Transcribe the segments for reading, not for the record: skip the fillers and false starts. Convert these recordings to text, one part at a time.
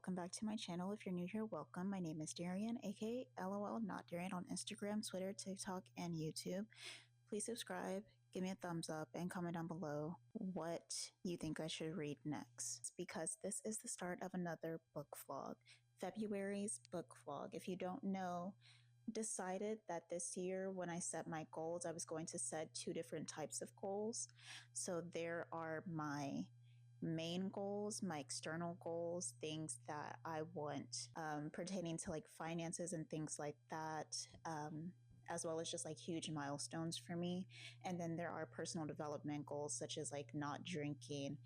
welcome back to my channel. If you're new here, welcome. My name is Darian, aka LOL Not Darian, on Instagram, Twitter, TikTok, and YouTube. Please subscribe, give me a thumbs up, and comment down below what you think I should read next, because this is the start of another book vlog, February's book vlog. If you don't know, decided that this year when I set my goals, I was going to set two different types of goals. So there are my main goals, my external goals, things that I want pertaining to like finances and things like that, as well as just like huge milestones for me. And then there are personal development goals, such as like not drinking,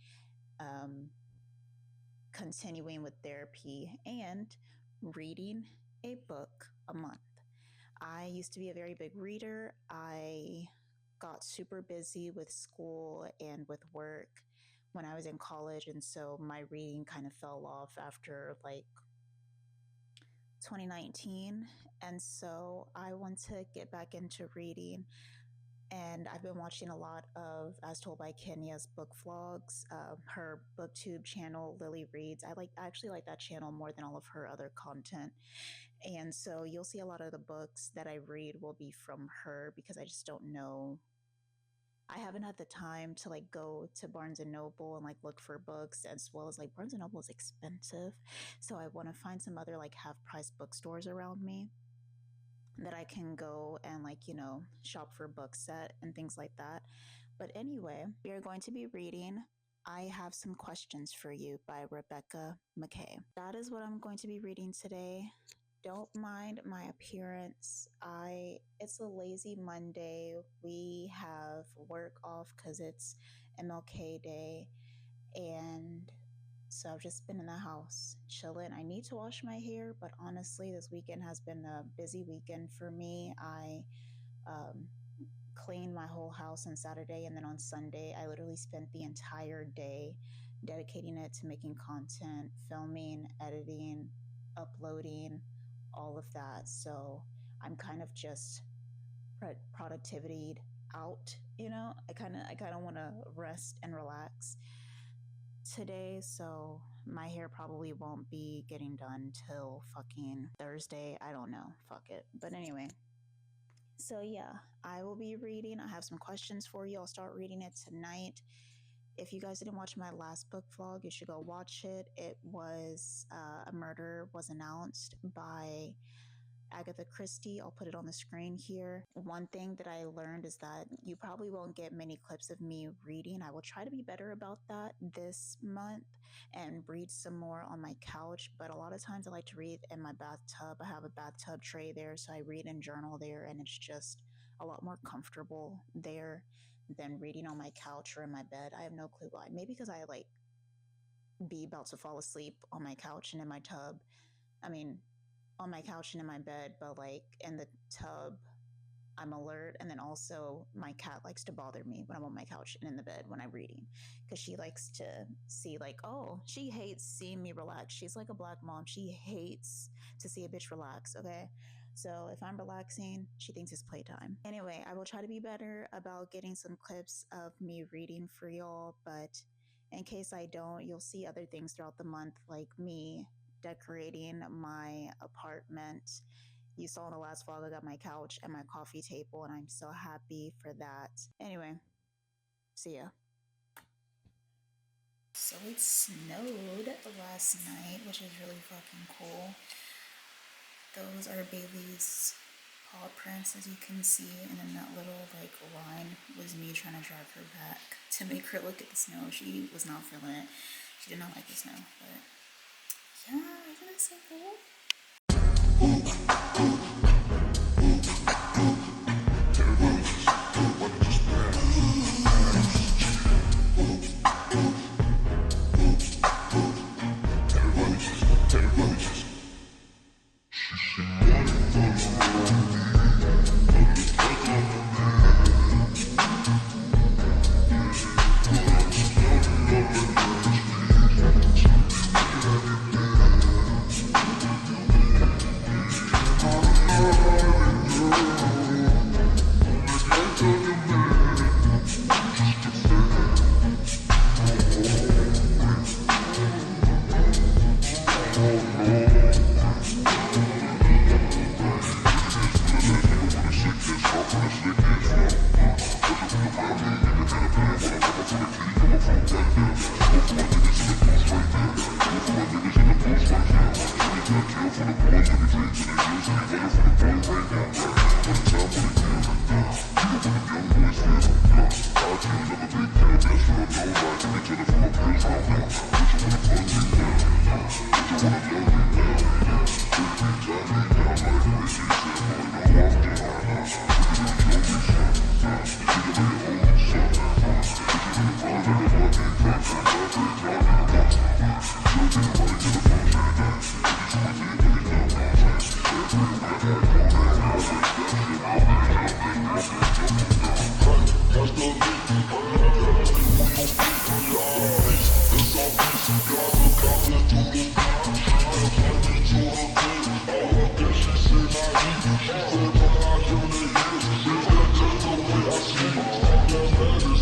continuing with therapy, and reading a book a month. I used to be a very big reader. I got super busy with school and with work when I was in college, and so my reading kind of fell off after like 2019. And so I want to get back into reading, and I've been watching a lot of As Told by Kenya's book vlogs, her booktube channel, Lily Reads. I actually like that channel more than all of her other content. And so you'll see a lot of the books that I read will be from her, because I just don't know. I haven't had the time to like go to Barnes and Noble and like look for books, as well as like Barnes and Noble is expensive. So I want to find some other like half price bookstores around me that I can go and like, shop for books at and things like that. But anyway, we are going to be reading I Have Some Questions for You by Rebecca McKay. That is what I'm going to be reading today. Don't mind my appearance. It's a lazy Monday. We have work off because it's MLK Day, and so I've just been in the house chilling. I need to wash my hair, but honestly, this weekend has been a busy weekend for me. I cleaned my whole house on Saturday, and then on Sunday, I literally spent the entire day dedicating it to making content, filming, editing, uploading, all of that. So I'm kind of just productivity out, I kind of want to rest and relax today. So my hair probably won't be getting done till fucking Thursday. I don't know. Fuck it. But anyway, so yeah, I will be reading. I have some questions for you. I'll start reading it tonight. If you guys didn't watch my last book vlog, you should go watch it. It was a murder was announced by Agatha Christie. I'll put it on the screen here. One thing that I learned is that you probably won't get many clips of me reading. I will try to be better about that this month and read some more on my couch. But a lot of times I like to read in my bathtub. I have a bathtub tray there, so I read and journal there, and it's just a lot more comfortable there than reading on my couch or in my bed. I have no clue why. Maybe because I like be about to fall asleep on my couch and in my tub. I mean, on my couch and in my bed, but like in the tub, I'm alert. And then also my cat likes to bother me when I'm on my couch and in the bed when I'm reading, because she likes to see like, oh, she hates seeing me relax. She's like a black mom. She hates to see a bitch relax. Okay. So if I'm relaxing, she thinks it's playtime. Anyway, I will try to be better about getting some clips of me reading for y'all, but in case I don't, you'll see other things throughout the month, like me decorating my apartment. You saw in the last vlog, I got my couch and my coffee table, and I'm so happy for that. Anyway, see ya. So it snowed last night, which is really fucking cool. Those are Bailey's paw prints, as you can see, and then that little like line was me trying to drag her back to make her look at the snow. She was not feeling it. She did not like the snow, but yeah, isn't it so cool?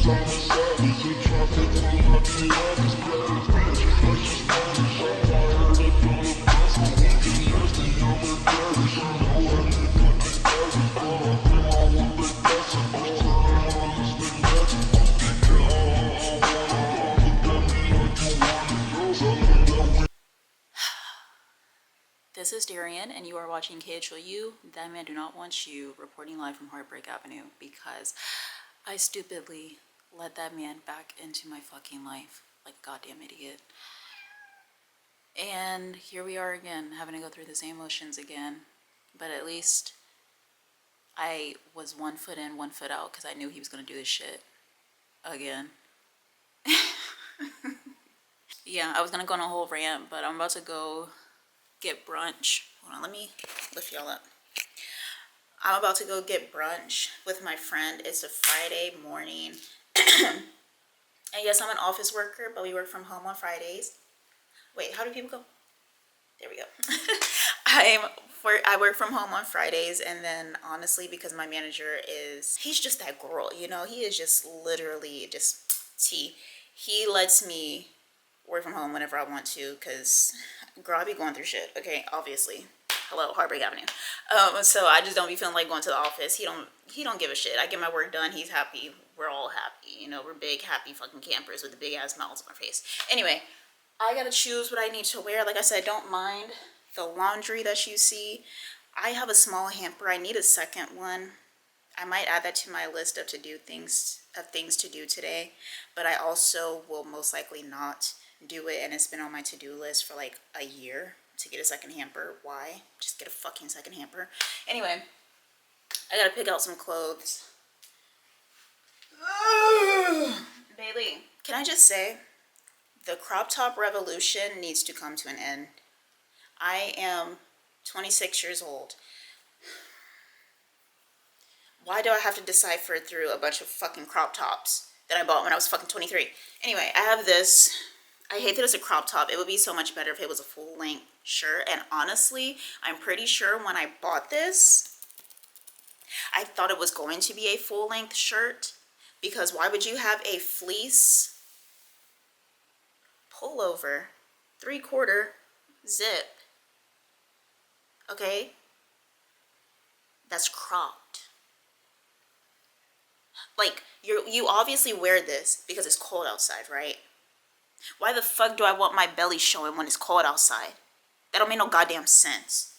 This is Darian, and you are watching KHOU. That Man Do Not Want You, reporting live from Heartbreak Avenue, because I stupidly let that man back into my fucking life like a goddamn idiot. And here we are again, having to go through the same motions again. But at least I was 1 foot in, 1 foot out, because I knew he was going to do this shit again. Yeah, I was going to go on a whole rant, but I'm about to go get brunch. Hold on, let me lift y'all up. I'm about to go get brunch with my friend. It's a Friday morning. And yes, I'm an office worker, but we work from home on Fridays. Wait, how do people go? There we go. I work from home on Fridays, and then honestly, because my manager he's just that girl, you know, he is just literally just T. He lets me work from home whenever I want to, because girl, I be going through shit, okay, obviously. Hello, Heartbreak Avenue. So I just don't be feeling like going to the office. He don't give a shit. I get my work done, he's happy, we're all happy, you know, we're big, happy fucking campers with the big ass smiles on our face. Anyway, I gotta choose what I need to wear. Like I said, don't mind the laundry that you see. I have a small hamper. I need a second one. I might add that to my list of things to do today, but I also will most likely not do it, and it's been on my to-do list for like a year to get a second hamper. Why? Just get a fucking second hamper. Anyway, I gotta pick out some clothes. Bailey, can I just say, the crop top revolution needs to come to an end. I am 26 years old. Why do I have to decipher through a bunch of fucking crop tops that I bought when I was fucking 23? Anyway, I have this. I hate that it's a crop top. It would be so much better if it was a full-length shirt. And honestly, I'm pretty sure when I bought this, I thought it was going to be a full-length shirt. Because why would you have a fleece pullover, 3/4 zip? Okay? That's cropped. Like, you obviously wear this because it's cold outside, right? Why the fuck do I want my belly showing when it's cold outside? That don't make no goddamn sense.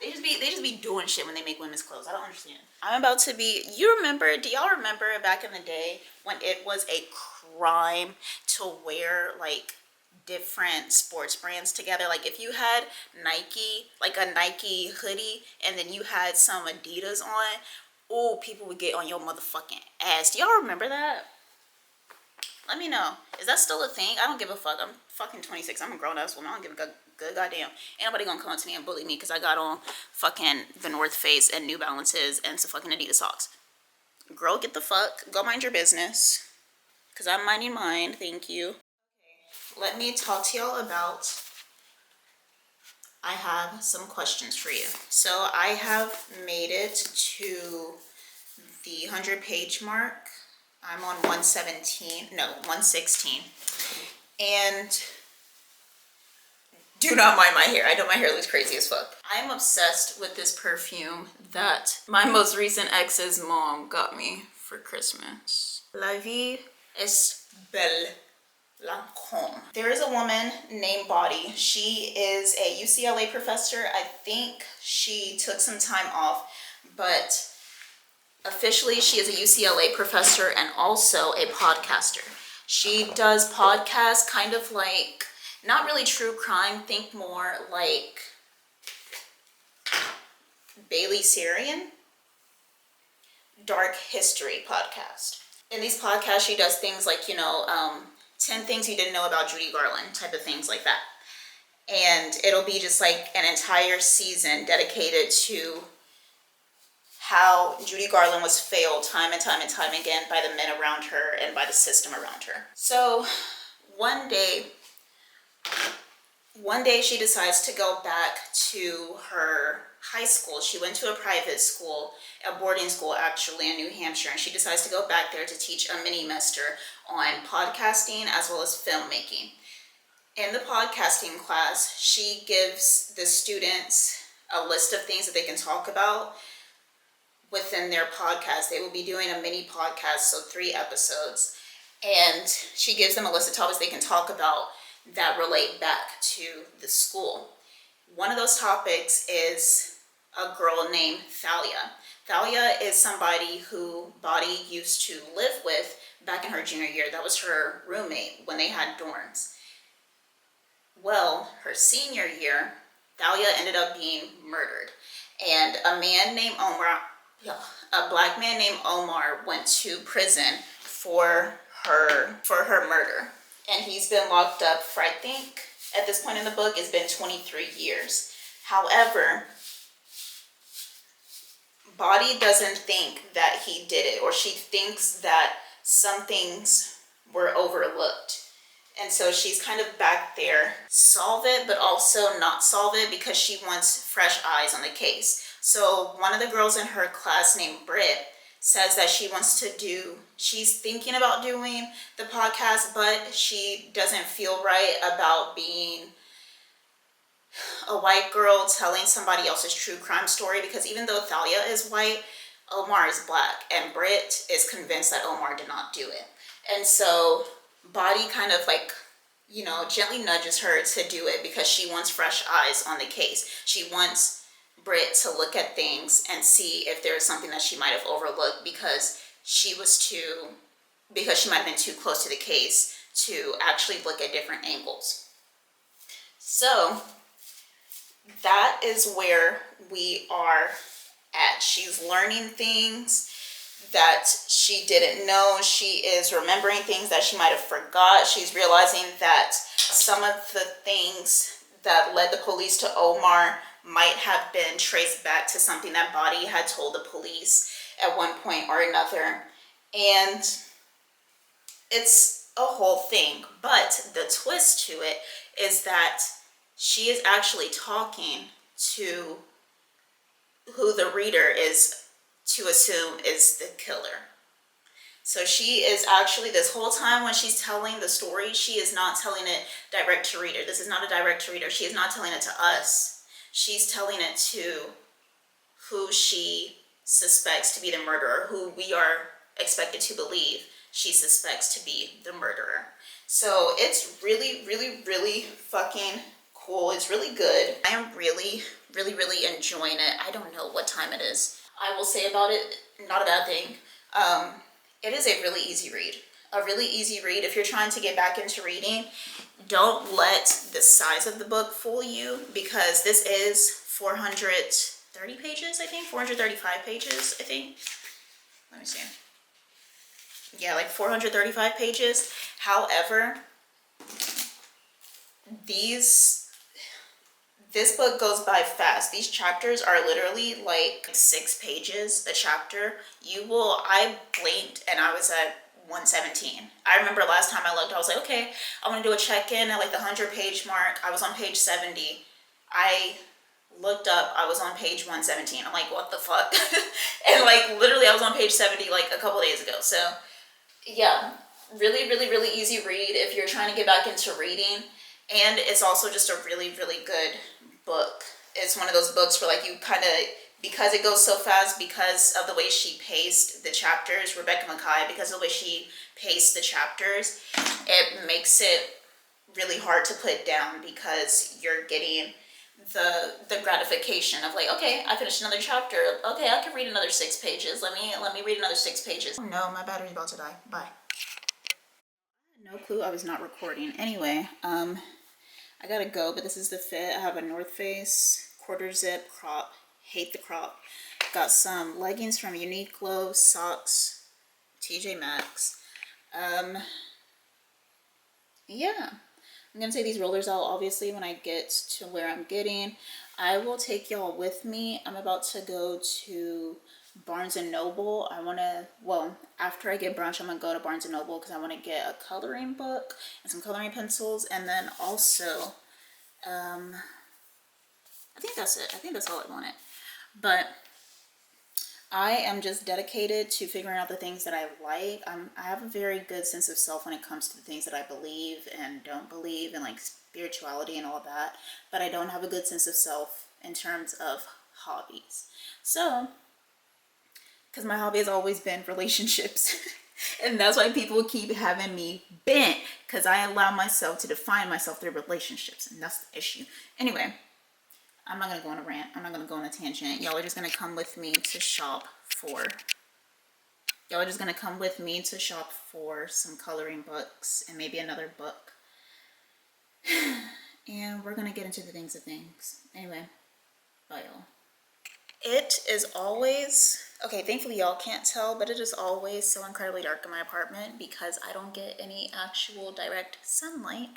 They just be doing shit when they make women's clothes. I don't understand. I'm about to be, do y'all remember back in the day when it was a crime to wear like different sports brands together? Like if you had Nike, like a Nike hoodie, and then you had some Adidas on, oh, people would get on your motherfucking ass. Do y'all remember that? Let me know. Is that still a thing? I don't give a fuck. I'm fucking 26. I'm a grown-ass woman. I don't give a good goddamn. Ain't nobody gonna come up to me and bully me because I got on fucking the North Face and New Balances and some fucking Adidas socks. Girl, get the fuck. Go mind your business. Because I'm minding mine. Thank you. Okay. Let me talk to y'all about... I have some questions for you. So I have made it to the 100-page mark. I'm on 116, and do not mind my hair. I know my hair looks crazy as fuck. I'm obsessed with this perfume that my most recent ex's mom got me for Christmas. La vie est belle. Lancôme. There is a woman named Body. She is a UCLA professor. I think she took some time off, but officially, she is a UCLA professor and also a podcaster. She does podcasts kind of like, not really true crime, think more like Bailey Sarian, dark history podcast. In these podcasts, she does things like, 10 things you didn't know about Judy Garland, type of things like that. And it'll be just like an entire season dedicated to how Judy Garland was failed time and time and time again by the men around her and by the system around her. So one day she decides to go back to her high school. She went to a private school, a boarding school actually in New Hampshire, and she decides to go back there to teach a mini-mester on podcasting as well as filmmaking. In the podcasting class, she gives the students a list of things that they can talk about within their podcast. They will be doing a mini podcast, so 3 episodes. And she gives them a list of topics they can talk about that relate back to the school. One of those topics is a girl named Thalia. Thalia is somebody who Body used to live with back in her junior year. That was her roommate when they had dorms. Well, her senior year, Thalia ended up being murdered. And a black man named Omar went to prison for her murder. And he's been locked up for, I think, at this point in the book, it's been 23 years. However, Body doesn't think that he did it, or she thinks that some things were overlooked. And so she's kind of back there, solve it, but also not solve it because she wants fresh eyes on the case. So one of the girls in her class named Britt says that she's thinking about doing the podcast, but she doesn't feel right about being a white girl telling somebody else's true crime story, because even though Thalia is white, Omar is black, and Britt is convinced that Omar did not do it. And so Body kind of gently nudges her to do it because she wants fresh eyes on the case. She wants Britt to look at things and see if there is something that she might have overlooked because she might have been too close to the case to actually look at different angles. So that is where we are at. She's learning things that she didn't know. She is remembering things that she might have forgot. She's realizing that some of the things that led the police to Omar might have been traced back to something that Body had told the police at one point or another. And it's a whole thing. But the twist to it is that she is actually talking to who the reader is to assume is the killer. So she is actually, this whole time when she's telling the story, she is not telling it direct to reader. This is not a direct to reader. She is not telling it to us. She's telling it to who she suspects to be the murderer, who we are expected to believe she suspects to be the murderer. So it's really, really, really fucking cool. It's really good. I am really, really, really enjoying it. I don't know what time it is. I will say about it, not a bad thing. It is a really easy read. A really easy read. If you're trying to get back into reading, don't let the size of the book fool you, because this is 430 pages, I think. 435 pages, I think. Let me see. Yeah, like 435 pages. However, this book goes by fast. These chapters are literally like 6 pages a chapter. I blinked and I was at 117. I remember last time I looked, I was like, okay, I'm gonna do a check-in at like the 100-page mark. I was on page 70. I looked up, I was on page 117. I'm like, what the fuck? And like literally I was on page 70 like a couple days ago. So yeah, really, really, really easy read if you're trying to get back into reading. And it's also just a really, really good book. It's one of those books where like you kind of, because it goes so fast, because of the way she paced the chapters, Rebecca Mackay, because of the way she paced the chapters, it makes it really hard to put down because you're getting the gratification of like, okay, I finished another chapter. Okay, I can read another 6 pages. Let me read another 6 pages. Oh no, my battery's about to die. Bye. No clue I was not recording. Anyway, I gotta go, but this is the fit. I have a North Face quarter zip crop. Hate the crop. Got some leggings from Uniqlo, socks, TJ Maxx. Yeah. I'm gonna take these rollers out obviously when I get to where I'm getting. I will take y'all with me. I'm about to go to Barnes and Noble. After I get brunch, I'm gonna go to Barnes and Noble because I want to get a coloring book and some coloring pencils, and then also I think that's it. I think that's all I wanted. But I am just dedicated to figuring out the things that I like. I have a very good sense of self when it comes to the things that I believe and don't believe, and like spirituality and all that. But I don't have a good sense of self in terms of hobbies. So, because my hobby has always been relationships. And that's why people keep having me bent, because I allow myself to define myself through relationships. And that's the issue. Anyway, I'm not going to go on a rant. I'm not going to go on a tangent. Y'all are just going to come with me to shop for... Y'all are just going to come with me to shop for some coloring books and maybe another book. And we're going to get into the things of things. Anyway, bye y'all. It is always... Okay, thankfully y'all can't tell, but it is always so incredibly dark in my apartment because I don't get any actual direct sunlight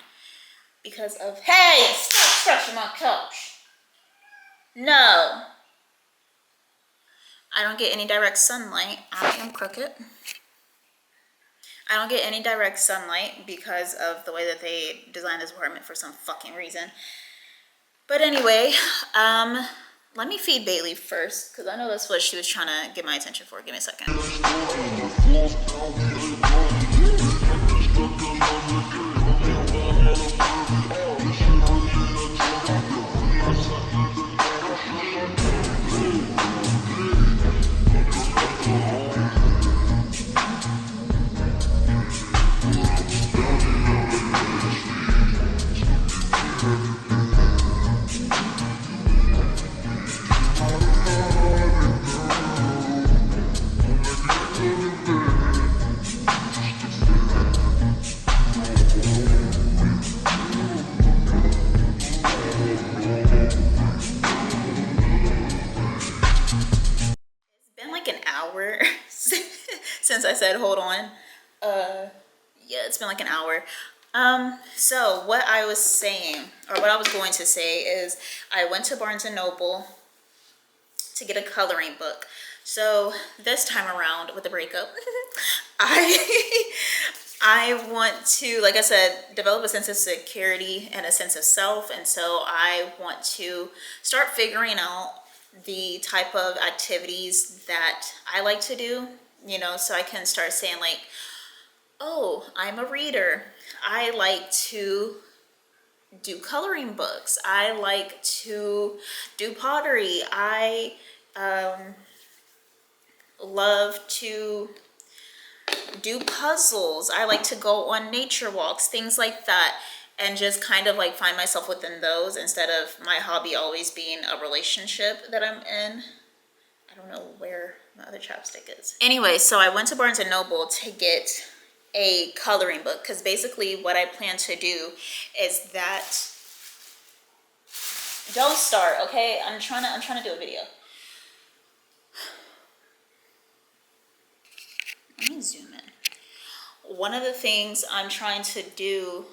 because of... Hey! Stop touching my couch! No, I don't get any direct sunlight. I am crooked. I don't get any direct sunlight because of the way that they designed this apartment for some fucking reason. But anyway, let me feed Bailey first because I know that's what she was trying to get my attention for. Give me a second. Since I said hold on. Yeah, it's been like an hour. So what I was saying, or what I was going to say is I went to Barnes and Noble to get a coloring book. So this time around with the breakup, I want to, like I said, develop a sense of security and a sense of self. And so I want to start figuring out the type of activities that I like to do, you know, so I can start saying like, oh, I'm a reader. I like to do coloring books. I like to do pottery. I love to do puzzles. I like to go on nature walks, things like that, and just kind of like find myself within those instead of my hobby always being a relationship that I'm in. I don't know where my other chapstick is. Anyway, so I went to Barnes and Noble to get a coloring book because basically what I plan to do is that... Don't start, okay? I'm trying to do a video. Let me zoom in. One of the things I'm trying to do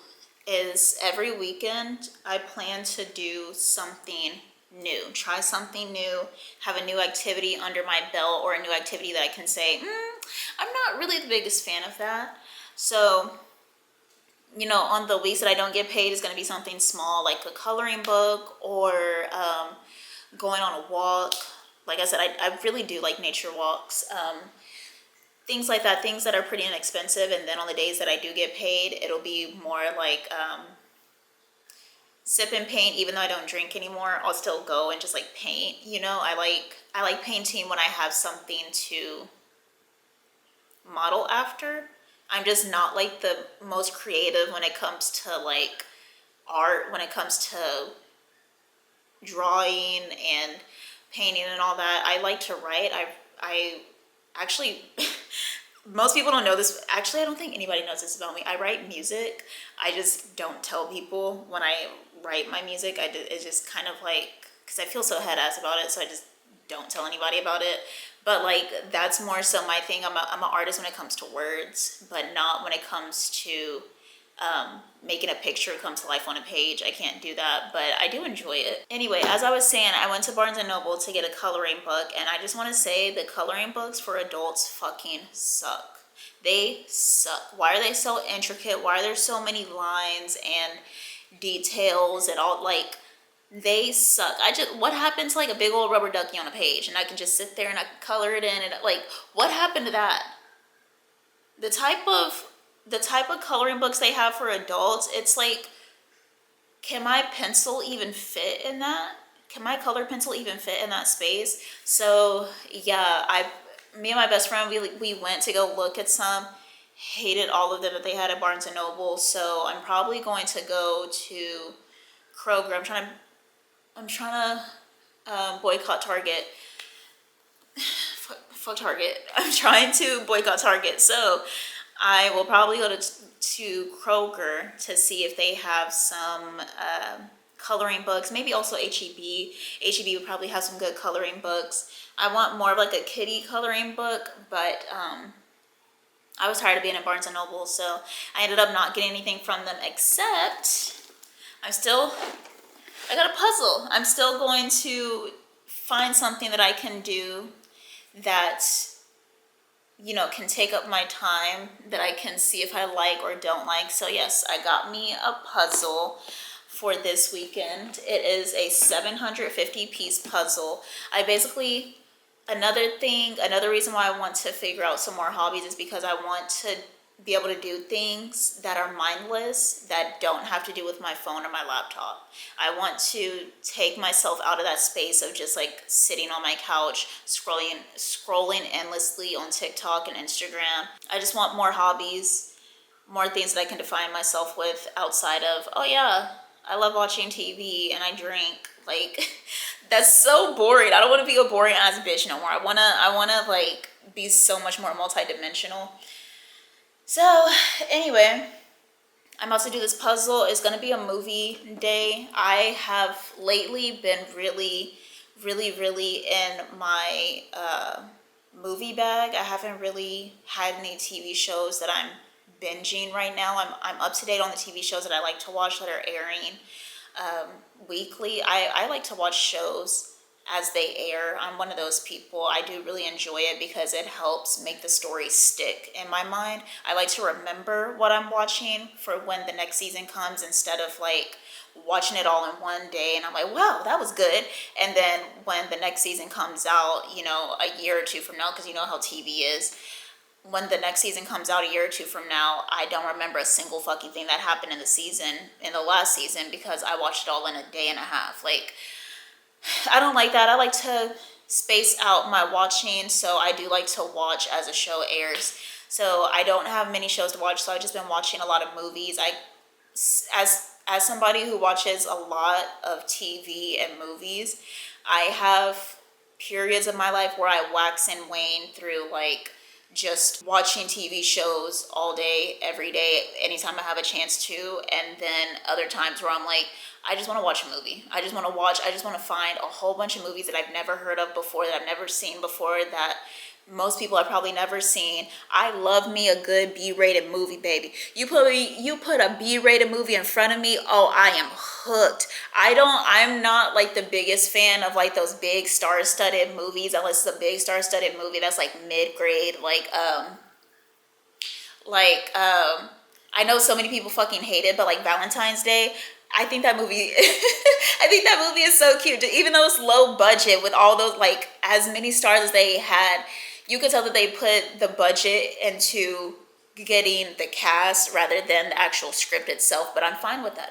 is every weekend I plan to do something new, try something new, have a new activity under my belt, or a new activity that I can say, I'm not really the biggest fan of that. So, you know, on the weeks that I don't get paid, it's going to be something small like a coloring book or going on a walk. Like I said, I really do like nature walks. Things like that, things that are pretty inexpensive. And then on the days that I do get paid, it'll be more like sip and paint. Even though I don't drink anymore, I'll still go and just like paint. You know, I like painting when I have something to model after. I'm just not like the most creative when it comes to like art, when it comes to drawing and painting and all that. I like to write. I actually, most people don't know this. Actually, I don't think anybody knows this about me. I write music. I just don't tell people when I write my music. It's just kind of like, because I feel so head ass about it, so I just don't tell anybody about it. But like, that's more so my thing. I'm an artist when it comes to words, but not when it comes to making a picture come to life on a page. I can't do that, but I do enjoy it. Anyway, as I was saying, I went to Barnes and Noble to get a coloring book, and I just want to say the coloring books for adults fucking suck. They suck. Why are they so intricate? Why are there so many lines and details and all? Like, They suck. What happened to like a big old rubber ducky on a page and I can just sit there and I can color it in and like, what happened to that? The type of coloring books they have for adults, it's like, can my pencil even fit in that? Can my color pencil even fit in that space? So yeah, me and my best friend, we went to go look at some. Hated all of them that they had at Barnes and Noble. So I'm probably going to go to Kroger. I'm trying to boycott Target. Fuck Target. I'm trying to boycott Target. So I will probably go to Kroger to see if they have some coloring books. Maybe also HEB. HEB would probably have some good coloring books. I want more of like a kiddie coloring book, but I was tired of being at Barnes and Noble, so I ended up not getting anything from them, except I got a puzzle. I'm still going to find something that I can do that, you know, can take up my time, that I can see if I like or don't like. So yes, I got me a puzzle for this weekend. It is a 750 piece puzzle. Another reason why I want to figure out some more hobbies is because I want to be able to do things that are mindless, that don't have to do with my phone or my laptop. I want to take myself out of that space of just like sitting on my couch, scrolling endlessly on TikTok and Instagram. I just want more hobbies, more things that I can define myself with outside of, oh yeah, I love watching TV and I drink. Like, that's so boring. I don't want to be a boring ass bitch no more. I wanna like be so much more multidimensional. So anyway, I'm about to do this puzzle. It's gonna be a movie day. I have lately been really in my movie bag. I haven't really had any TV shows that I'm binging right now. I'm up to date on the TV shows that I like to watch that are airing weekly. I like to watch shows as they air. I'm one of those people. I do really enjoy it because it helps make the story stick in my mind. I like to remember what I'm watching for when the next season comes, instead of like watching it all in one day and I'm like, wow, that was good. And then when the next season comes out, you know, a year or two from now, because you know how TV is, when the next season comes out a year or two from now, I don't remember a single fucking thing that happened in the last season, because I watched it all in a day and a half. Like, I don't like that. I like to space out my watching, so I do like to watch as a show airs. So I don't have many shows to watch, so I've just been watching a lot of movies. As somebody who watches a lot of TV and movies, I have periods of my life where I wax and wane through like just watching TV shows all day, every day, anytime I have a chance to. And then other times where I'm like, I just want to watch a movie. I just want to find a whole bunch of movies that I've never heard of before, that I've never seen before, that most people have probably never seen. I love me a good B-rated movie, baby. You put a B-rated movie in front of me, oh, I am hooked. I'm not like the biggest fan of like those big star-studded movies, unless it's a big star-studded movie that's like mid-grade, I know so many people fucking hate it, but like Valentine's Day, I think that movie is so cute. Even though it's low budget, with all those, like, as many stars as they had, you could tell that they put the budget into getting the cast rather than the actual script itself. But I'm fine with that.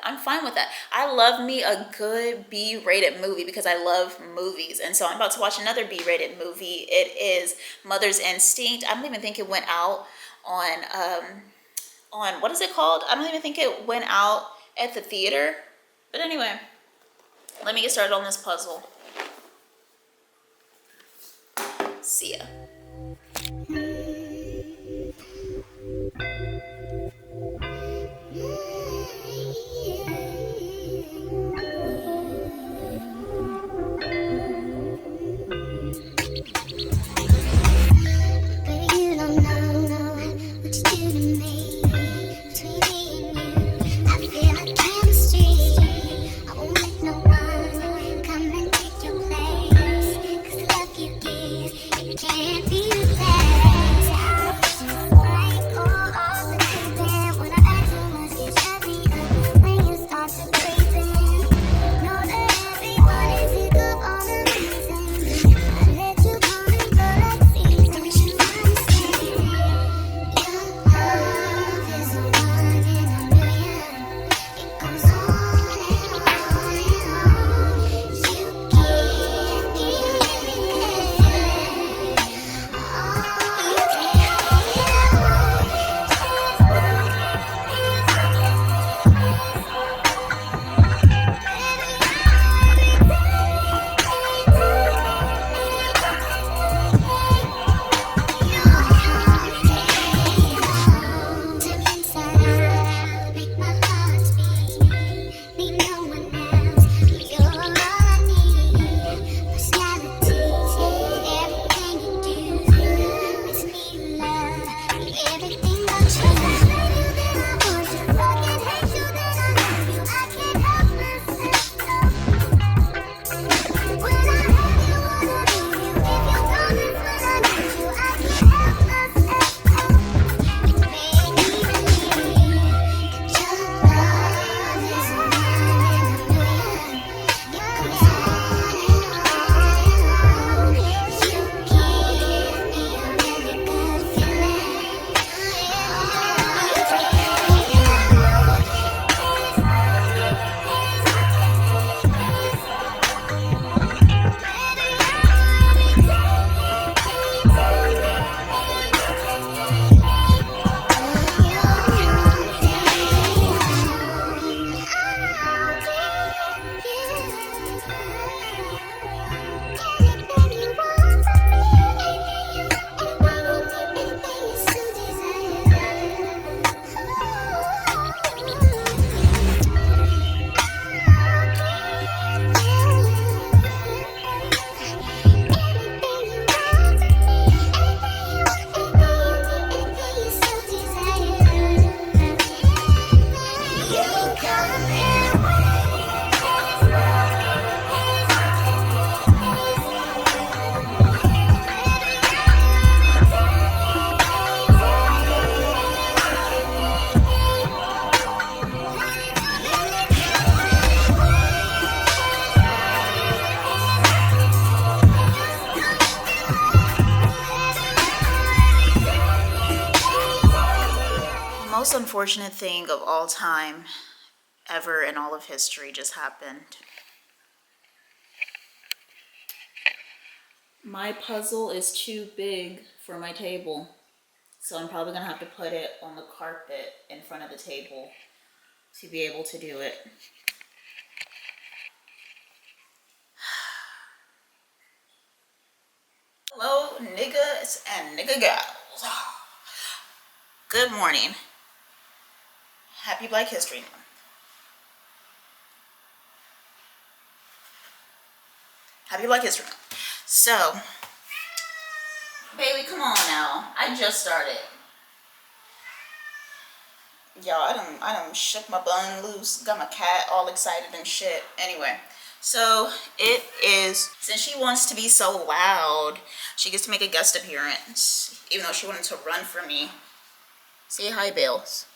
I love me a good B-rated movie because I love movies. And so I'm about to watch another B-rated movie. It is Mother's Instinct. I don't even think it went out on what is it called? I don't even think it went out at the theater. But anyway, let me get started on this puzzle. See ya. Can't Everything about you. I want you, fucking hate you, then I love you. I can't help myself. When I have you, wanna leave you. If you promise when I need you, I can't help myself. Make me believe that your love is one in a million. It goes on and on. You give me a really good feeling. Most unfortunate thing of all time ever in all of history just happened. My puzzle is too big for my table, so I'm probably gonna have to put it on the carpet in front of the table to be able to do it. Hello, niggas and nigga gals. Good morning. Happy Black History Month. Happy Black History Month. So, baby, come on now. I just started. Y'all, I done shook my bun loose, got my cat all excited and shit. Anyway, so it is, since she wants to be so loud, she gets to make a guest appearance, even though she wanted to run from me. Say hi, Bales.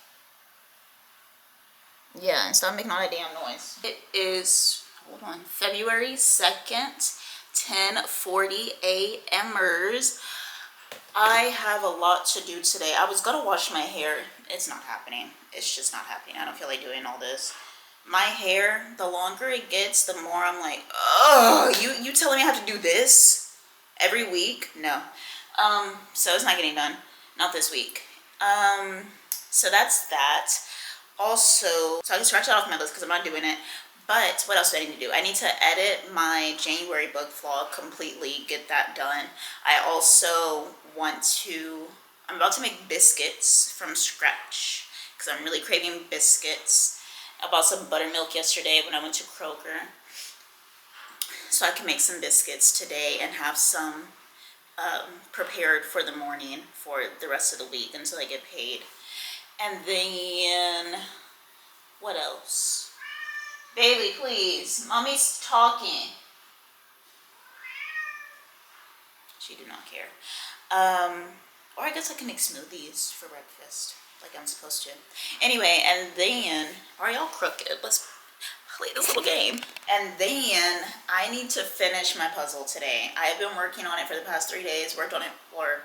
Yeah, and stop making all that damn noise. It is, hold on, February 2nd, 10:40 a.m.ers. I have a lot to do today. I was gonna wash my hair. It's not happening. It's just not happening. I don't feel like doing all this. My hair, the longer it gets, the more I'm like, oh, you telling me I have to do this every week? No. So it's not getting done. Not this week. So that's that. Also, so I can scratch that off my list because I'm not doing it. But what else do I need to do? I need to edit my January book vlog completely, get that done. I also want to, I'm about to make biscuits from scratch because I'm really craving biscuits. I bought some buttermilk yesterday when I went to Kroger. So I can make some biscuits today and have some prepared for the morning for the rest of the week until I get paid. And then, what else? Bailey, please. Mommy's talking. She do not care. Or I guess I can make smoothies for breakfast, like I'm supposed to. Anyway, and then, are y'all crooked? Let's play this little game. And then, I need to finish my puzzle today. I have been working on it for the past 3 days. Worked on it for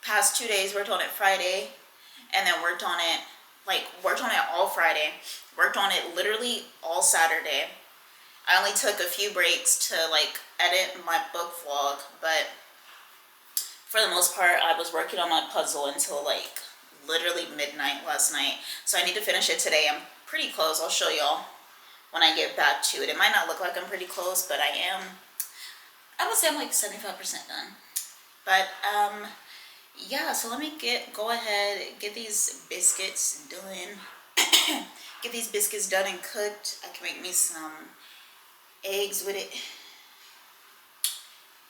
past 2 days. Worked on it Friday. And then worked on it all Friday. Worked on it literally all Saturday. I only took a few breaks to like edit my book vlog, but for the most part, I was working on my puzzle until like literally midnight last night. So I need to finish it today. I'm pretty close. I'll show y'all when I get back to it. It might not look like I'm pretty close, but I would say I'm like 75% done. But yeah, so let me go ahead, get these biscuits done. Get these biscuits done and cooked. I can make me some eggs with it.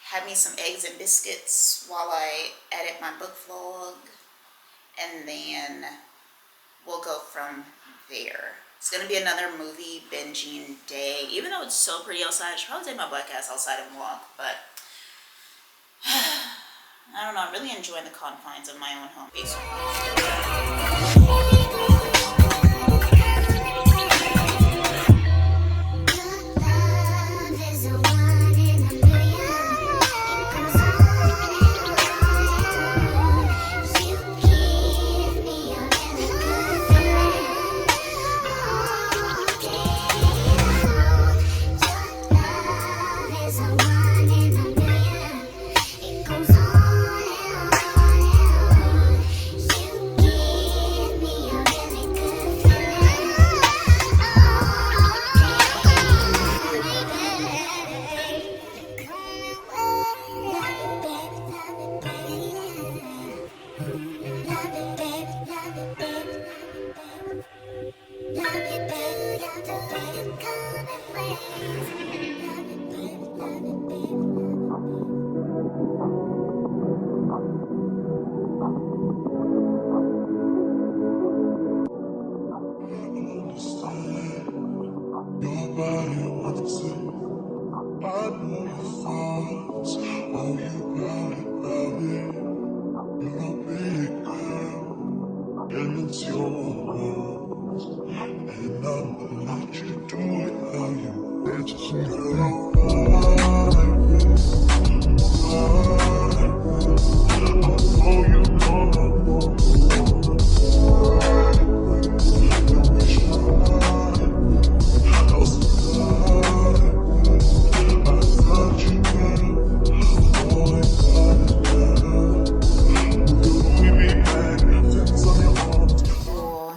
Have me some eggs and biscuits while I edit my book vlog. and then we'll go from there. It's gonna be another movie binging day. Even though it's so pretty outside, I should probably take my black ass outside and walk, but I don't know, I'm really enjoying the confines of my own home. Peace.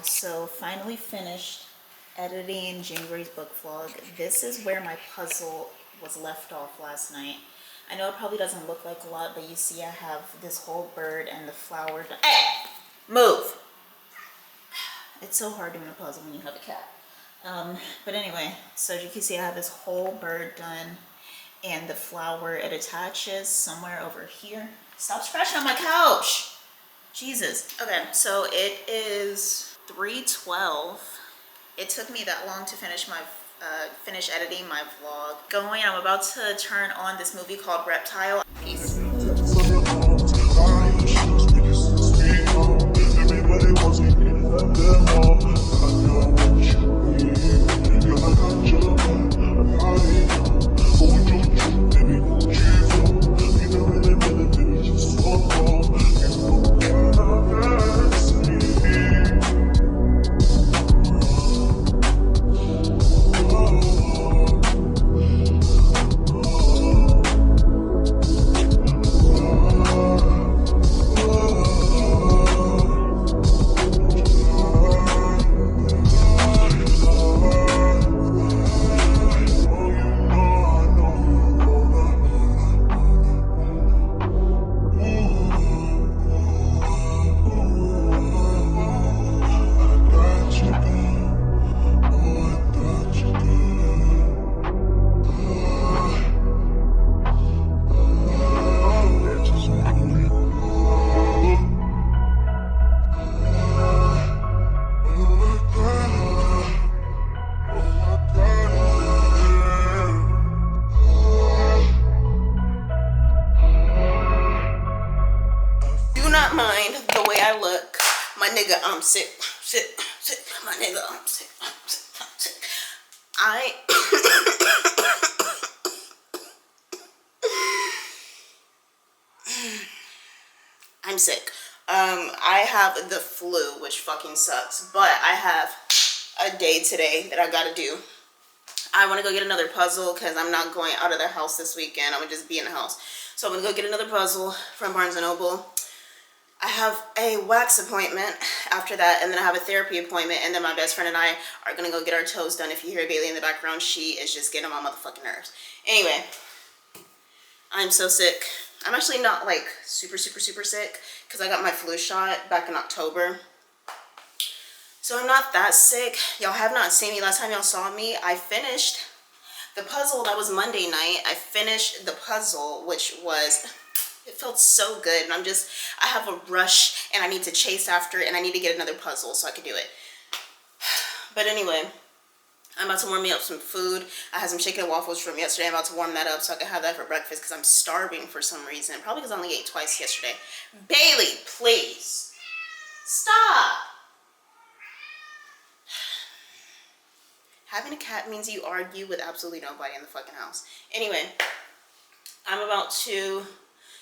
So finally finished editing January's book vlog. This is where my puzzle was left off last night. I know it probably doesn't look like a lot, but you see I have this whole bird and the flower. Hey! Move! It's so hard doing a puzzle when you have a cat. But anyway, so as you can see I have this whole bird done and the flower, it attaches somewhere over here. Stop scratching on my couch! Jesus. Okay, so it is 3:12. It took me that long to finish editing my vlog. I'm about to turn on this movie called Reptile. Peace. Mind the way I look, my nigga, I'm sick, my nigga, I'm sick, I'm sick. I have the flu, which fucking sucks, but I have a day today that I gotta do. I want to go get another puzzle because I'm not going out of the house this weekend. I'm gonna just be in the house. So I'm gonna go get another puzzle from Barnes & Noble. I have a wax appointment after that, and then I have a therapy appointment, and then my best friend and I are gonna go get our toes done. If you hear Bailey in the background, she is just getting on my motherfucking nerves. Anyway, I'm so sick. I'm actually not like super sick because I got my flu shot back in October. So I'm not that sick. Y'all have not seen me. Last time y'all saw me, I finished the puzzle. That was Monday night. I finished the puzzle, which was, It felt so good, and I have a rush, and I need to chase after it, and I need to get another puzzle so I can do it. But anyway, I'm about to warm me up some food. I had some chicken and waffles from yesterday. I'm about to warm that up so I can have that for breakfast because I'm starving for some reason. Probably because I only ate twice yesterday. Bailey, please. Stop. Having a cat means you argue with absolutely nobody in the fucking house. Anyway, I'm about to,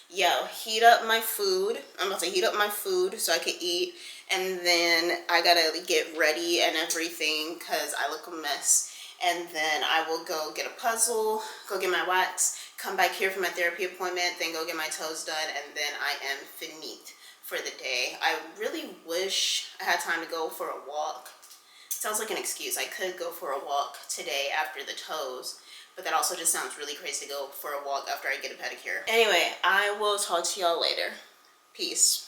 heat up my food. I'm about to heat up my food so I can eat. And then I gotta get ready and everything because I look a mess. And then I will go get a puzzle, go get my wax, come back here for my therapy appointment, then go get my toes done, and then I am finite for the day. I really wish I had time to go for a walk. Sounds like an excuse. I could go for a walk today after the toes, but that also just sounds really crazy to go for a walk after I get a pedicure. Anyway, I will talk to y'all later. Peace.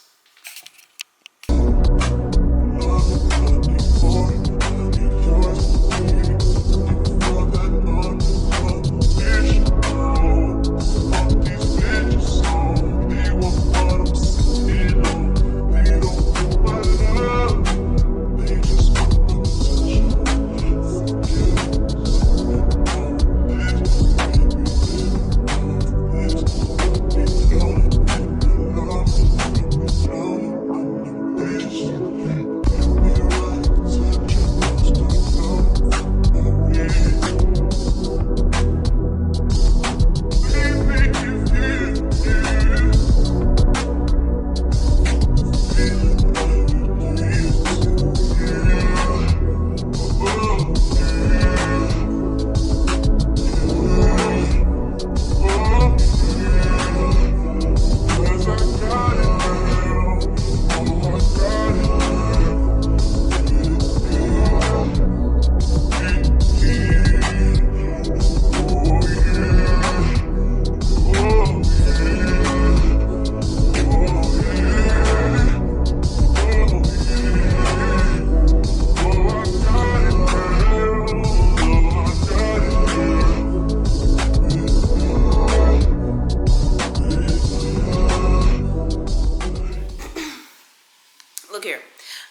Look here.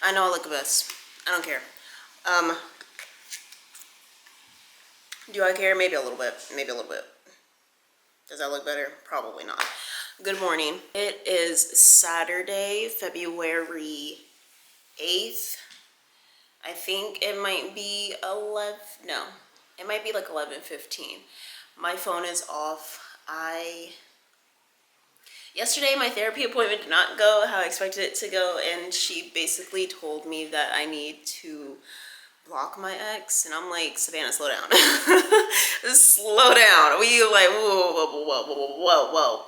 I know I look a mess. I don't care. Do I care? Maybe a little bit. Maybe a little bit. Does that look better? Probably not. Good morning. It is Saturday, February 8th. I think it might be 11. No, it might be like 11:15. My phone is off. Yesterday, my therapy appointment did not go how I expected it to go, and she basically told me that I need to block my ex, and I'm like, Savannah, slow down. Slow down. We like, whoa,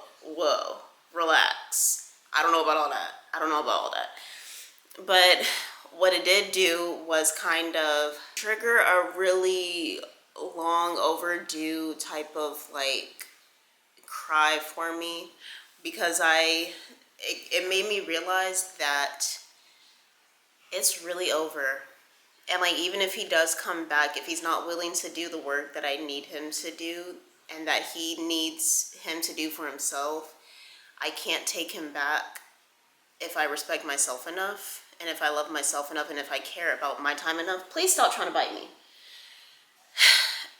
relax. I don't know about all that. But what it did do was kind of trigger a really long overdue type of like cry for me, because it made me realize that it's really over. And like, even if he does come back, if he's not willing to do the work that I need him to do and that he needs him to do for himself, I can't take him back if I respect myself enough, and if I love myself enough, and if I care about my time enough. Please stop trying to bite me.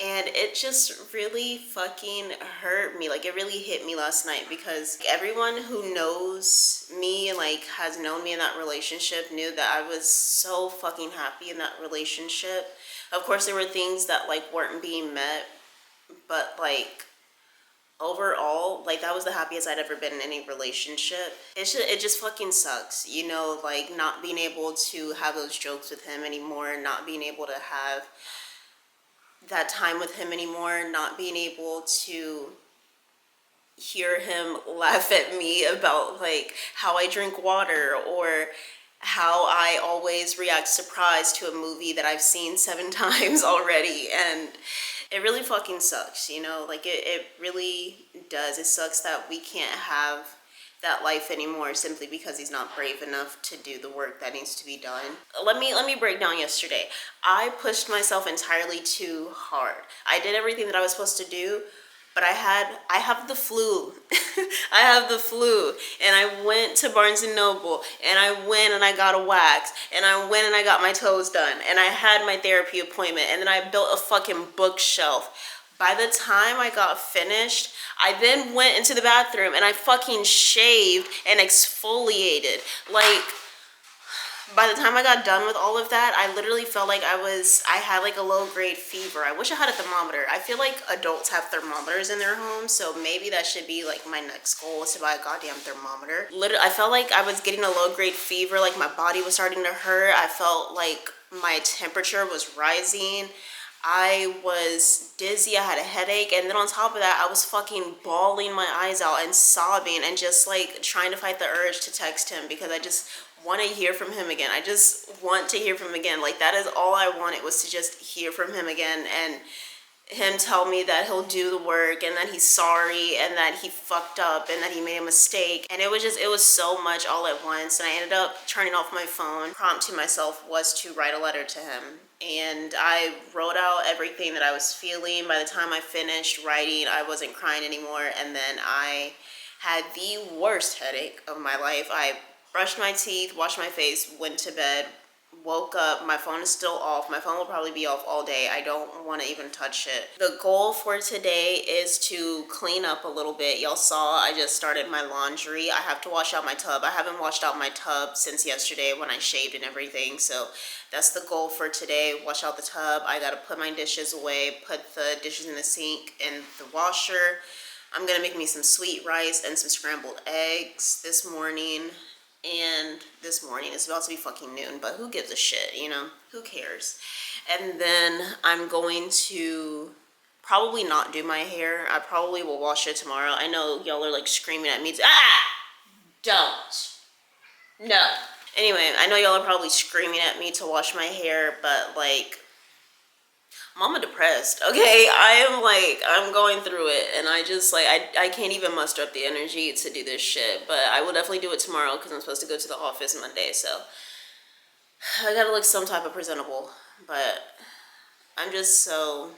And it just really fucking hurt me. Like, it really hit me last night, because everyone who knows me and like has known me in that relationship knew that I was so fucking happy in that relationship. Of course, there were things that like weren't being met, but like overall, like, that was the happiest I'd ever been in any relationship. It just fucking sucks, you know, like not being able to have those jokes with him anymore, not being able to have that time with him anymore, not being able to hear him laugh at me about like how I drink water, or how I always react surprised to a movie that I've seen 7 times already. And it really fucking sucks, you know, like it really does. It sucks that we can't have that life anymore simply because he's not brave enough to do the work that needs to be done. Let me break down yesterday. I pushed myself entirely too hard. I did everything that I was supposed to do, but I have the flu. I have the flu, and I went to Barnes and Noble, and I went and I got a wax, and I went and I got my toes done, and I had my therapy appointment, and then I built a fucking bookshelf. By the time I got finished, I then went into the bathroom and I fucking shaved and exfoliated. Like, by the time I got done with all of that, I literally felt like I had like a low-grade fever. I wish I had a thermometer. I feel like adults have thermometers in their homes, so maybe that should be like my next goal, is to buy a goddamn thermometer. Literally, I felt like I was getting a low-grade fever, like my body was starting to hurt. I felt like my temperature was rising. I was dizzy, I had a headache, and then on top of that, I was fucking bawling my eyes out and sobbing and just like trying to fight the urge to text him, because I just want to hear from him again. I just want to hear from him again. Like, that is all I wanted, was to just hear from him again, and him tell me that he'll do the work, and that he's sorry, and that he fucked up, and that he made a mistake. And it was so much all at once, and I ended up turning off my phone. Prompt to myself was to write a letter to him, and I wrote out everything that I was feeling. By the time I finished writing, I wasn't crying anymore, and then I had the worst headache of my life. I brushed my teeth, washed my face, went to bed, woke up, my phone is still off. My phone will probably be off all day. I don't want to even touch it. The goal for today is to clean up a little bit. Y'all saw I just started my laundry. I have to wash out my tub. I haven't washed out my tub since yesterday when I shaved and everything. So that's the goal for today. Wash out the tub. I gotta put my dishes away, put the dishes in the sink and the washer. I'm gonna make me some sweet rice and some scrambled eggs this morning. And this morning, it's about to be fucking noon, but who gives a shit, you know? Who cares? And then I'm going to probably not do my hair. I probably will wash it tomorrow. I know y'all are like screaming at me to, don't. No. Anyway, I know y'all are probably screaming at me to wash my hair, but like, Mama depressed, okay? I'm going through it, and I just, like, I can't even muster up the energy to do this shit, but I will definitely do it tomorrow, because I'm supposed to go to the office Monday, so I gotta look some type of presentable, but I'm just so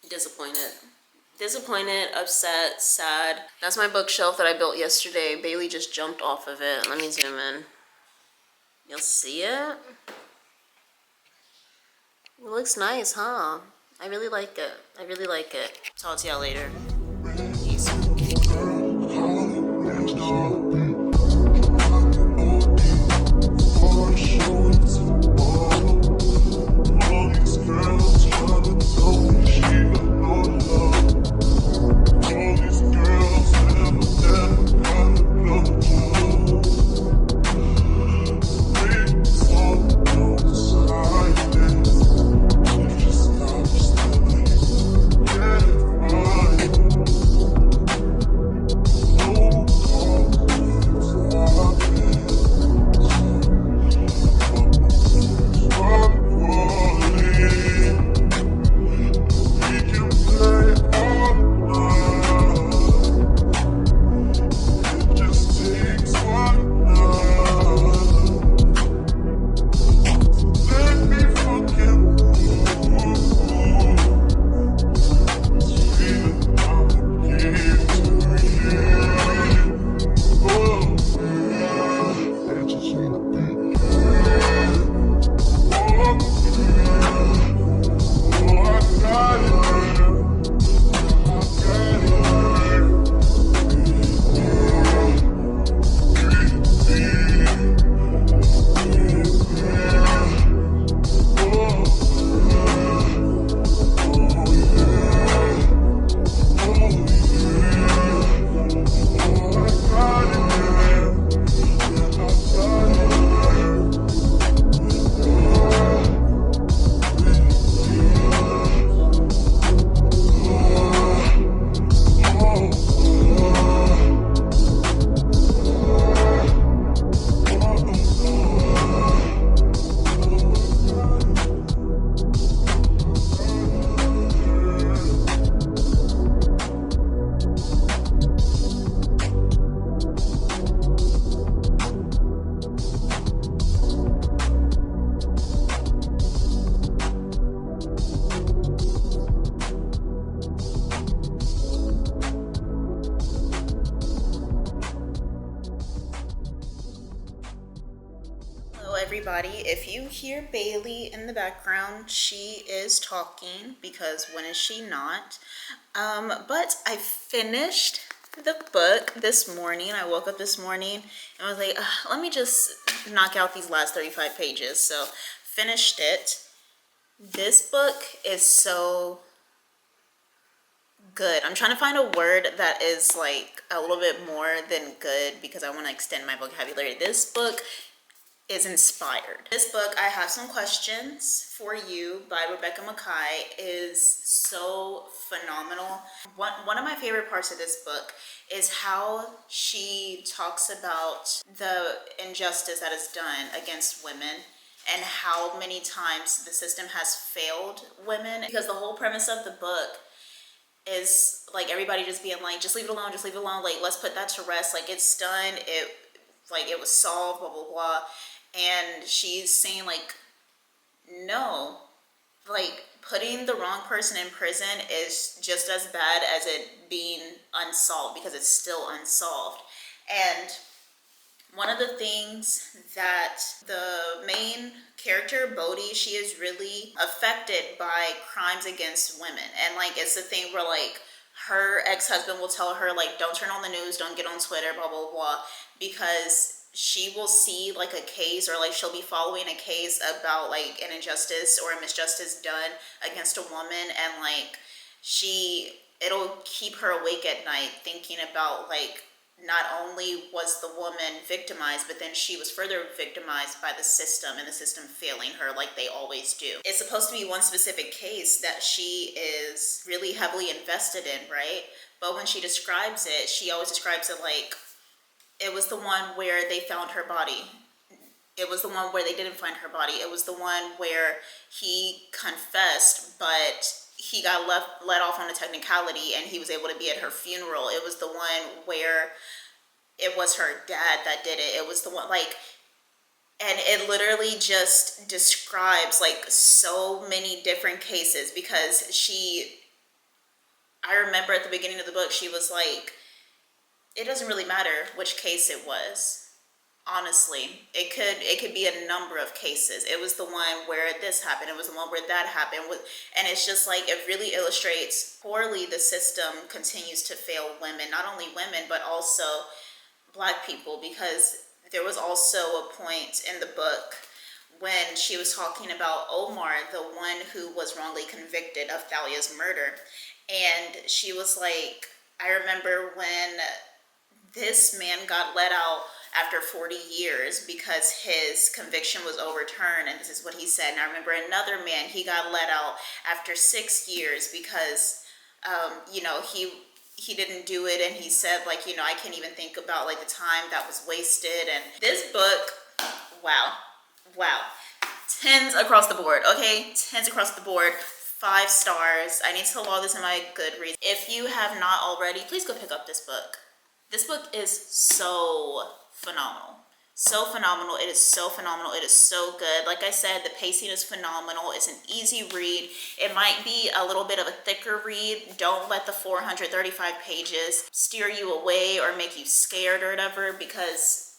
disappointed. Disappointed, upset, sad. That's my bookshelf that I built yesterday. Bailey just jumped off of it. Let me zoom in. You'll see it? It looks nice, huh? I really like it. I really like it. Talk to y'all later. Peace. everybody. If you hear Bailey in the background, she is talking because when is she not? But I finished the book this morning. I woke up this morning and was like, let me just knock out these last 35 pages. So finished it. This book is so good. I'm trying to find a word that is like a little bit more than good because I want to extend my vocabulary. This book is inspired. This book, I Have Some Questions for You by Rebecca Makkai, is so phenomenal. One of my favorite parts of this book is how she talks about the injustice that is done against women and how many times the system has failed women, because the whole premise of the book is like everybody just being like, just leave it alone, just leave it alone, like let's put that to rest, like it's done, it was solved, blah blah blah. And she's saying like, no, like putting the wrong person in prison is just as bad as it being unsolved, because it's still unsolved. And one of the things that the main character, Bodhi, she is really affected by crimes against women. And like, it's the thing where like her ex-husband will tell her like, don't turn on the news, don't get on Twitter, blah, blah, blah, because she will see like a case, or like she'll be following a case about like an injustice or a misjustice done against a woman, and like it'll keep her awake at night thinking about like, not only was the woman victimized, but then she was further victimized by the system, and the system failing her like they always do. It's supposed to be one specific case that she is really heavily invested in, right? But when she describes it, she always describes it like, it was the one where they found her body. It was the one where they didn't find her body. It was the one where he confessed, but he got let off on a technicality and he was able to be at her funeral. It was the one where it was her dad that did it. It was the one, like, and it literally just describes like so many different cases, because I remember at the beginning of the book, she was like, it doesn't really matter which case it was. Honestly, it could be a number of cases. It was the one where this happened. It was the one where that happened. And it's just like, it really illustrates poorly the system continues to fail women, not only women, but also Black people, because there was also a point in the book when she was talking about Omar, the one who was wrongly convicted of Thalia's murder. And she was like, I remember when this man got let out after 40 years because his conviction was overturned, and this is what he said. And I remember another man, he got let out after 6 years because, he didn't do it, and he said like, I can't even think about like the time that was wasted. And this book, wow, 10s across the board, okay? 10s across the board. 5 stars. I need to log this in my Goodreads. If you have not already, please go pick up this book. This book is so phenomenal. So phenomenal. It is so phenomenal. It is so good. Like I said, the pacing is phenomenal. It's an easy read. It might be a little bit of a thicker read. Don't let the 435 pages steer you away or make you scared or whatever, because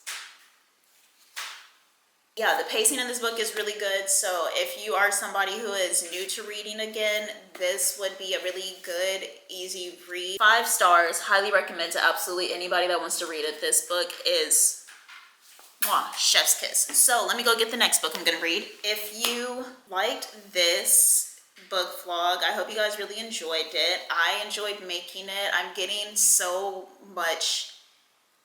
yeah, the pacing in this book is really good. So if you are somebody who is new to reading again, this would be a really good, easy read. 5 stars, highly recommend to absolutely anybody that wants to read it. This book is chef's kiss. So let me go get the next book I'm gonna read. If you liked this book vlog, I hope you guys really enjoyed it. I enjoyed making it. I'm getting so much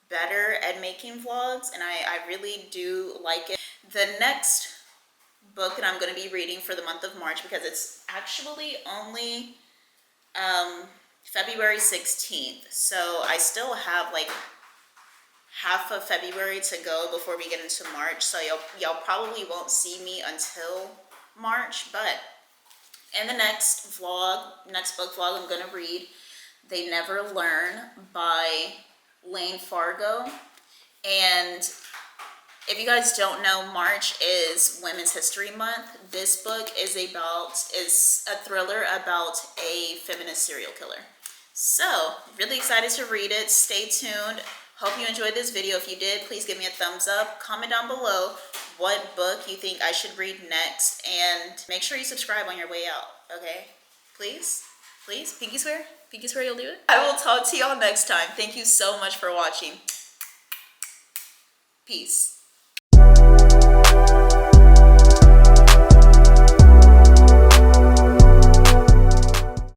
better at making vlogs, and I really do like it. The next book that I'm going to be reading for the month of March, because it's actually only February 16th, so I still have like half of February to go before we get into March, so y'all probably won't see me until March. But in the next book vlog I'm going to read They Never Learn by Lane Fargo. And if you guys don't know, March is Women's History Month. This book is a thriller about a feminist serial killer. So, really excited to read it. Stay tuned. Hope you enjoyed this video. If you did, please give me a thumbs up. Comment down below what book you think I should read next, and make sure you subscribe on your way out, okay? Please? Please? Pinky swear? Pinky swear you'll do it? I will talk to y'all next time. Thank you so much for watching. Peace.